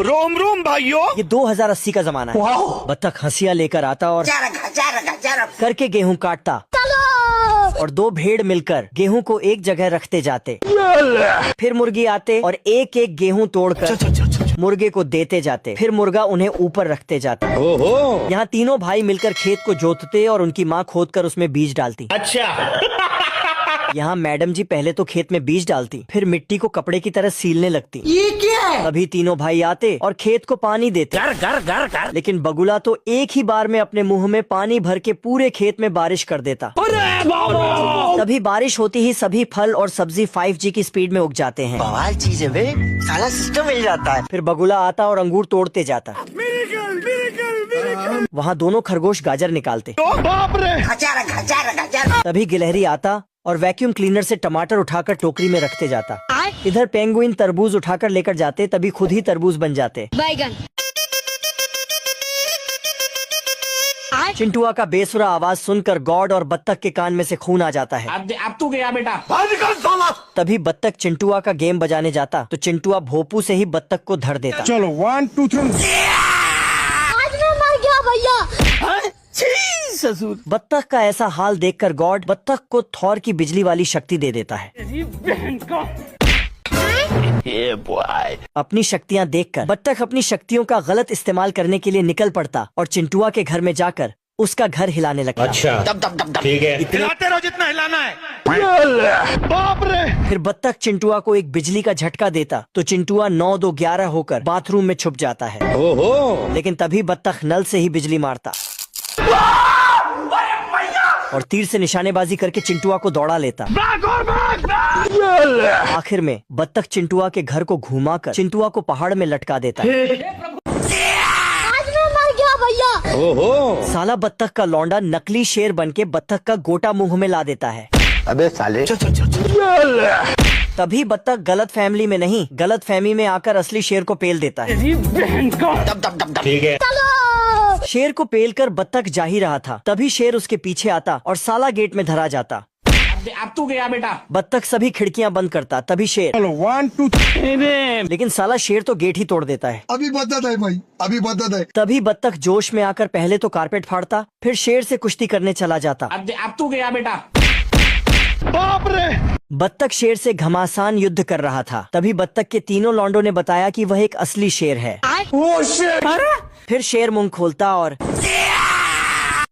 रोम रोम भाइयों। ये 2080 का जमाना है। बत्तख हंसिया लेकर आता और करके गेहूं काटता और दो भेड़ मिलकर गेहूं को एक जगह रखते जाते। फिर मुर्गी आते और एक एक गेहूं तोड़कर मुर्गे को देते जाते। फिर मुर्गा उन्हें ऊपर रखते जाता। यहाँ तीनों भाई मिलकर खेत को जोतते और उनकी माँ खोदकर उसमें बीज डालती। अच्छा। यहाँ मैडम जी पहले तो खेत में बीज डालती, फिर मिट्टी को कपड़े की तरह सीलने लगती। ये क्या है? तभी तीनों भाई आते और खेत को पानी देते। गर गर गर गर। लेकिन बगुला तो एक ही बार में अपने मुंह में पानी भर के पूरे खेत में बारिश कर देता। तभी बारिश होती ही सभी फल और सब्जी 5G की स्पीड में उग जाते हैं। बवाल चीज है बे, साला सिस्टम मिल जाता है। फिर बगुला आता और अंगूर तोड़ते जाता। वहाँ दोनों खरगोश गाजर निकालते। बाप रे। तभी गिलहरी आता और वैक्यूम क्लीनर से टमाटर उठाकर टोकरी में रखते जाता। इधर पेंगुइन तरबूज उठाकर लेकर जाते, तभी खुद ही तरबूज बन जाते। बैगन। चिंटुआ का बेसुरा आवाज सुनकर गॉड और बत्तख के कान में से खून आ जाता है। अब तू गया बेटा। तभी बत्तख चिंटुआ का गेम बजाने जाता तो चिंटुआ भोपू से ही बत्तख को धर देता। चलो 1 2 3। आज मैं मर गया भैया। ससुर। बत्तख का ऐसा हाल देखकर गॉड बत्तख को थॉर की बिजली वाली शक्ति दे देता है। अपनी शक्तियाँ देखकर बत्तख अपनी शक्तियों का गलत इस्तेमाल करने के लिए निकल पड़ता और चिंटुआ के घर में जाकर उसका घर हिलाने लगता। अच्छा ठीक है। हिलाते रहो जितना हिलाना है। बाप रे। फिर बत्तख चिंटुआ को एक बिजली का झटका देता तो चिंटुआ 9 2 11 होकर बाथरूम में छुप जाता है। ओहो। लेकिन तभी बत्तख नल से ही बिजली मारता और तीर से निशानेबाजी करके चिंटुआ को दौड़ा लेता। आखिर में बत्तख चिंटुआ के घर को घुमाकर चिंटुआ को पहाड़ में लटका देता है। आज मैं मर गया भैया। ओहो। साला बत्तख का लौंडा नकली शेर बनके बत्तख का गोटा मुंह में ला देता है। अबे साले। तभी बत्तख गलत फैमिली में नहीं, गलत फहमी में आकर असली शेर को पेल देता है। ठीक है। शेर को पेल कर बत्तख जा ही रहा था, तभी शेर उसके पीछे आता और साला गेट में धरा जाता। अब तू गया बेटा। बत्तख सभी खिड़कियां बंद करता, तभी शेर। चलो 1 2 3। लेकिन साला शेर तो गेट ही तोड़ देता है। अभी बदत है भाई, अभी बदत है। तभी बत्तख जोश में आकर पहले तो कारपेट फाड़ता, फिर शेर से कुश्ती करने चला जाता। अब तू गया बेटा। बाप रे। बत्तख शेर से घमासान युद्ध कर रहा था। तभी बत्तख के तीनों लौंडों ने बताया कि वह एक असली शेर है। ओ शेर। फिर शेर मुंह खोलता और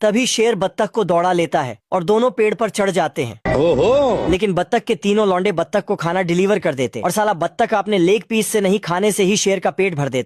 तभी शेर बत्तख को दौड़ा लेता है और दोनों पेड़ पर चढ़ जाते हैं। ओहो। लेकिन बत्तख के तीनों लौंडे बत्तख को खाना डिलीवर कर देते और साला बत्तख अपने लेग पीस से नहीं खाने से ही शेर का पेट भर देता।